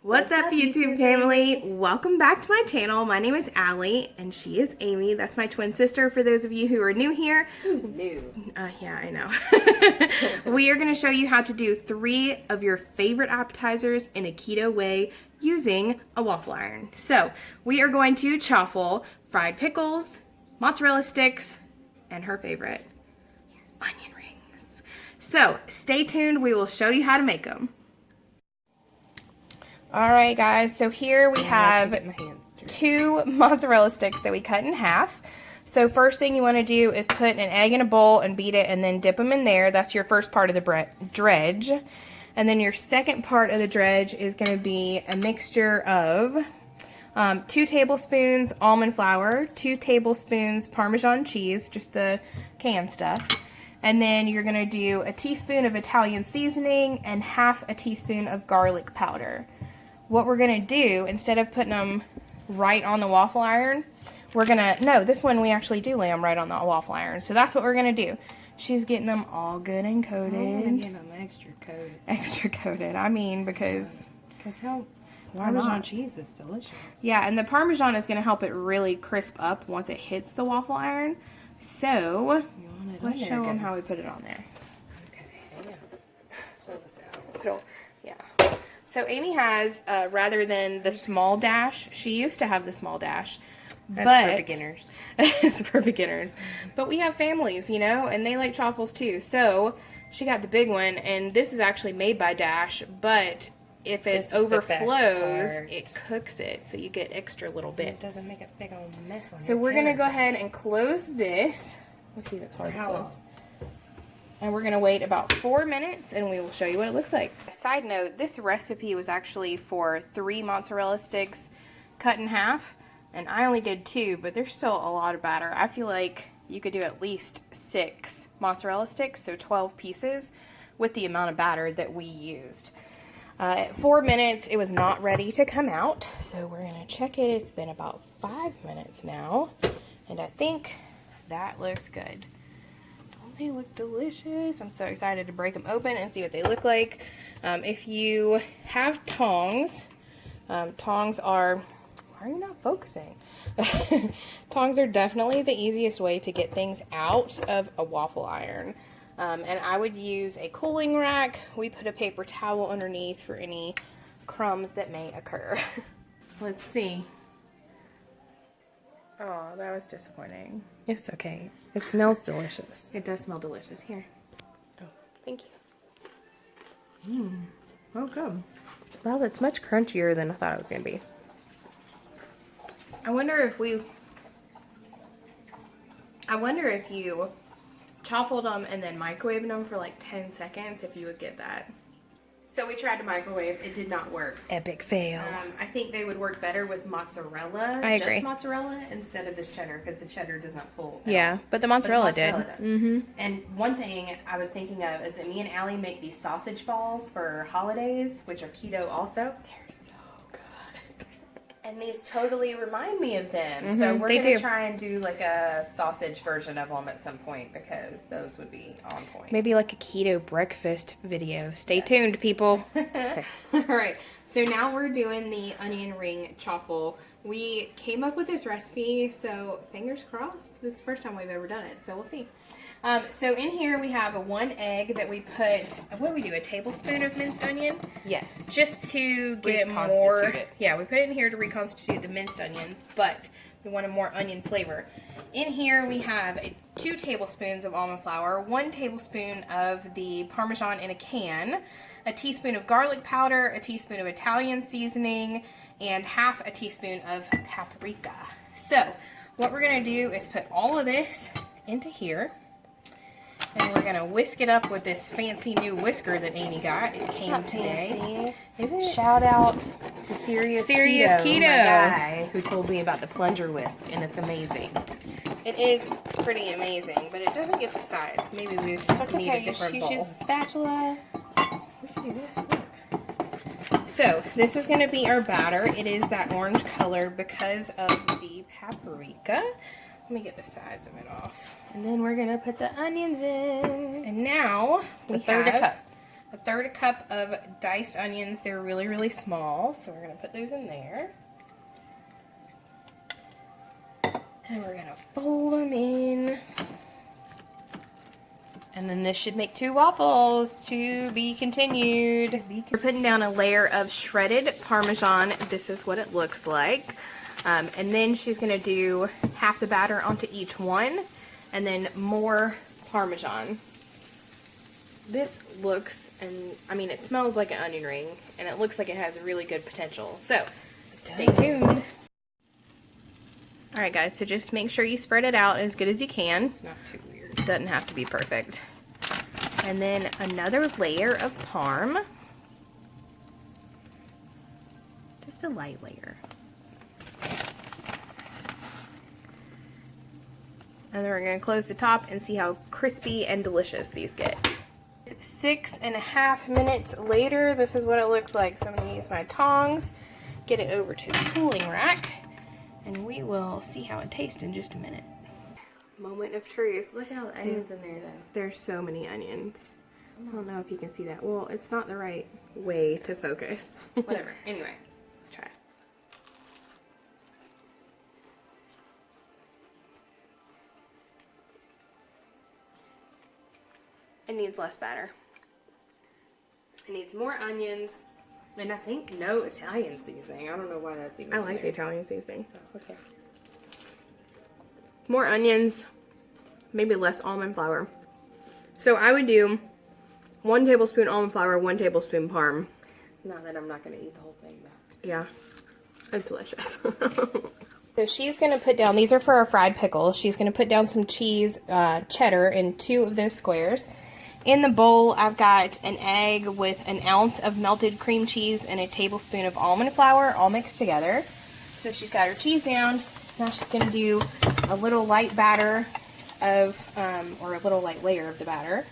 What's up, YouTube family? Welcome back to my channel. My name is Allie, and she is Amy. That's my twin sister, for those of you who are new here. Who's new? Yeah, I know. We are going to show you how to do 3 of your favorite appetizers in a keto way using a waffle iron. So, we are going to chaffle fried pickles, mozzarella sticks, and her favorite, onion rings. So, stay tuned. We will show you how to make them. Alright guys, so here we have 2 mozzarella sticks that we cut in half. So first thing you want to do is put an egg in a bowl and beat it and then dip them in there. That's your first part of the dredge. And then your second part of the dredge is going to be a mixture of 2 tablespoons almond flour, 2 tablespoons Parmesan cheese, just the canned stuff. And then you're going to do a teaspoon of Italian seasoning and half a teaspoon of garlic powder. What we're going to do, instead of putting them right on the waffle iron, we're going to, no, this one we actually do lay them right on the waffle iron. So that's what we're going to do. She's getting them all good and coated. I'm going to get them extra coated. Extra coated. I mean, because how Parmesan cheese is delicious. Yeah, and the Parmesan is going to help it really crisp up once it hits the waffle iron. So, let's show them how we put it on there. Okay, hang on. Pull this out. Yeah. So Amy has, rather than the small dash, she used to have the small dash. That's for beginners. It's for beginners. But we have families, you know, and they like Truffles too. So she got the big one, and this is actually made by Dash, but if it overflows, it cooks it, so you get extra little bits. It doesn't make a big old mess on So we're going to go ahead and close this. Let's see if it's hard to close. Long? And we're going to wait about 4 minutes, and we will show you what it looks like. Side note, this recipe was actually for 3 mozzarella sticks cut in half, and I only did 2, but there's still a lot of batter. I feel like you could do at least 6 mozzarella sticks, so 12 pieces, with the amount of batter that we used. At 4 minutes, it was not ready to come out, so we're going to check it. It's been about 5 minutes now, and I think that looks good. They look delicious. I'm so excited to break them open and see what they look like. If you have tongs, tongs are, why are you not focusing? Tongs are definitely the easiest way to get things out of a waffle iron. And I would use a cooling rack. We put a paper towel underneath for any crumbs that may occur. Let's see. Oh, that was disappointing. It's okay. It smells delicious. It does smell delicious. Here. Oh, thank you. Oh, good. Well, it's much crunchier than I thought it was going to be. I wonder if you chaffled them and then microwaved them for like 10 seconds, if you would get that. So we tried to microwave. It did not work. Epic fail. I think they would work better with mozzarella. I agree. Just mozzarella instead of this cheddar, because the cheddar does not pull. Yeah, but the mozzarella did. Mm-hmm. And one thing I was thinking of is that me and Allie make these sausage balls for holidays, which are keto also. They're so good. And these totally remind me of them. Mm-hmm. So we're going to try and do like a sausage version of them at some point, because those would be on point. Maybe like a keto breakfast video. Stay tuned, people. Alright, so now we're doing the onion ring chaffle. We came up with this recipe, so fingers crossed. This is the first time we've ever done it, so we'll see. So in here we have 1 egg that we put, what do we do, a tablespoon of minced onion? Yes. Just to get it more, yeah, we put it in here to reconstitute the minced onions, but we want a more onion flavor. In here we have 2 tablespoons of almond flour, 1 tablespoon of the Parmesan in a can, a teaspoon of garlic powder, a teaspoon of Italian seasoning, and half a teaspoon of paprika. So what we're going to do is put all of this into here. And we're going to whisk it up with this fancy new whisker that Amy got. It came today. Is it? Shout out to Serious Keto, my guy, who told me about the plunger whisk, and it's amazing. It is pretty amazing, but it doesn't get the size. Maybe we just need a different bowl. Use a spatula. We can do this. Look. So this is going to be our batter. It is that orange color because of the paprika. Let me get the sides of it off. And then we're going to put the onions in. And now we have 1/3 cup of diced onions. They're really, really small, so we're going to put those in there. And we're going to fold them in. And then this should make 2 waffles. To be continued. We're putting down a layer of shredded Parmesan. This is what it looks like. And then she's going to do half the batter onto each one. And then more Parmesan. This looks, and I mean, it smells like an onion ring. And it looks like it has really good potential. So, stay tuned. Alright guys, so just make sure you spread it out as good as you can. It's not too weird. It doesn't have to be perfect. And then another layer of parm. Just a light layer. And then we're going to close the top and see how crispy and delicious these get. 6.5 minutes later, this is what it looks like. So I'm going to use my tongs, get it over to the cooling rack, and we will see how it tastes in just a minute. Moment of truth. Look at all the onions in there, though. There's so many onions. I don't know if you can see that. Well, it's not the right way to focus. Whatever. Anyway, let's try. It needs less batter. It needs more onions. And I think no Italian seasoning. I don't know why that's even. I like the Italian seasoning. Oh, okay. More onions, maybe less almond flour. So I would do 1 tablespoon almond flour, 1 tablespoon parm. it's not that I'm not going to eat the whole thing, though. Yeah, it's delicious. So she's going to put down, these are for our fried pickle. She's going to put down some cheese, cheddar in 2 of those squares. In the bowl, I've got an egg with an ounce of melted cream cheese and a tablespoon of almond flour all mixed together. So she's got her cheese down. Now she's going to do a little light batter of, or a little light layer of the batter.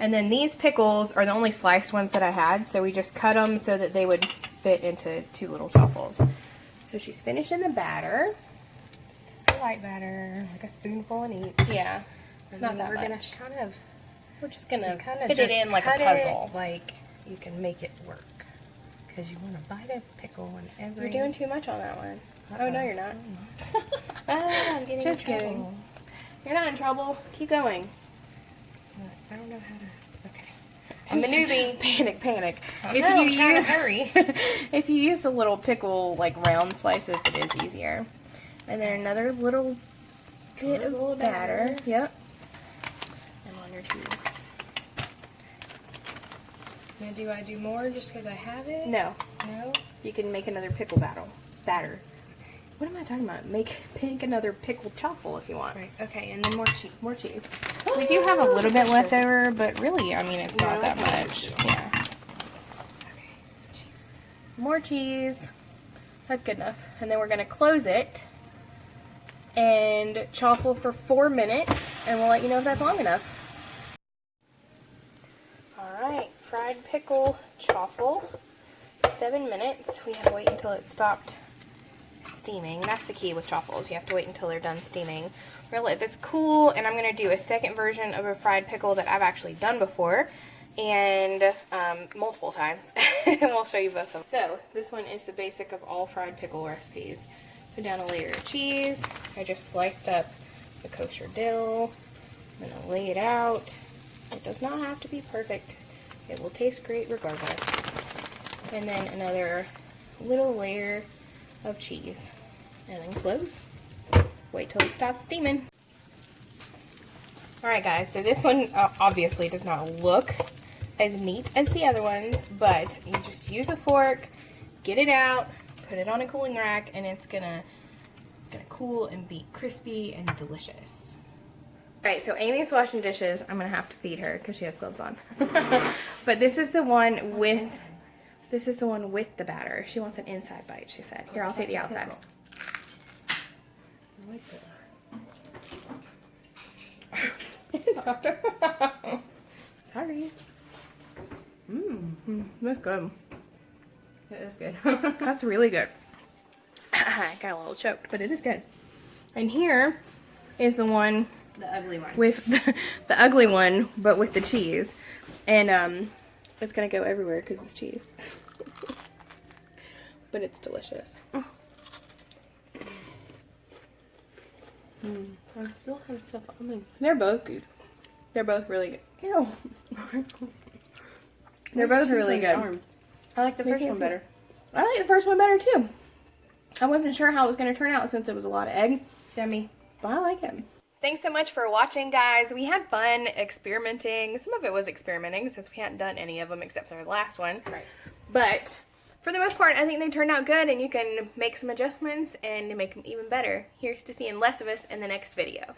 And then these pickles are the only sliced ones that I had, so we just cut them so that they would fit into 2 little chaffles. So she's finishing the batter. Just a light batter, like a spoonful in each. Yeah, And not then that we're much. gonna kind of We're just gonna kind of fit it in like a puzzle. Like you can make it work, because you want to bite a pickle in every. You're doing too much on that one. Oh no, you're not. I'm getting Just in trouble. kidding. You're not in trouble. Keep going. I don't know how to. Okay. I'm a newbie. Panic, panic. If you use hurry. If you use the little pickle like round slices, it is easier. And then another little bit of little batter. batter. Yep. And on your cheese. Now, do I do more just because I have it? No, No. you can make another pickle batter. What am I talking about? Make another pickled chaffle if you want. Right. Okay, and then more cheese. More cheese. We do have a little bit left over, but really, I mean, it's not that much. Yeah. Okay. Cheese. More cheese. That's good enough. And then we're going to close it and chaffle for 4 minutes, and we'll let you know if that's long enough. Alright, fried pickle chaffle. 7 minutes. We had to wait until it stopped steaming. That's the key with chaffles. You have to wait until they're done steaming. We're gonna let this cool, and I'm going to do a second version of a fried pickle that I've actually done before, and multiple times. And we'll show you both of them. So, this one is the basic of all fried pickle recipes. Put down a layer of cheese. I just sliced up the kosher dill. I'm going to lay it out. It does not have to be perfect. It will taste great regardless. And then another little layer of cheese. And then close. Wait till it stops steaming. Alright guys, so this one obviously does not look as neat as the other ones, but you just use a fork, get it out, put it on a cooling rack, and it's gonna cool and be crispy and delicious. Alright, so Amy's washing dishes. I'm gonna have to feed her because she has gloves on. But this is the one with the batter. She wants an inside bite, she said. Here, I'll take the outside. Sorry. That's good. It is good. That's really good. I got a little choked, but it is good. And here is the one, The ugly one. with the ugly one, but with the cheese. And It's gonna go everywhere because it's cheese. But it's delicious. I still have stuff on me. They're both good. They're both really good. Ew. They're both really good. I like the first one better. I like the first one better too. I wasn't sure how it was going to turn out since it was a lot of egg. Yummy. But I like it. Thanks so much for watching, guys. We had fun experimenting. Some of it was experimenting since we hadn't done any of them except for the last one. Right. But for the most part, I think they turned out good, and you can make some adjustments and make them even better. Here's to seeing less of us in the next video.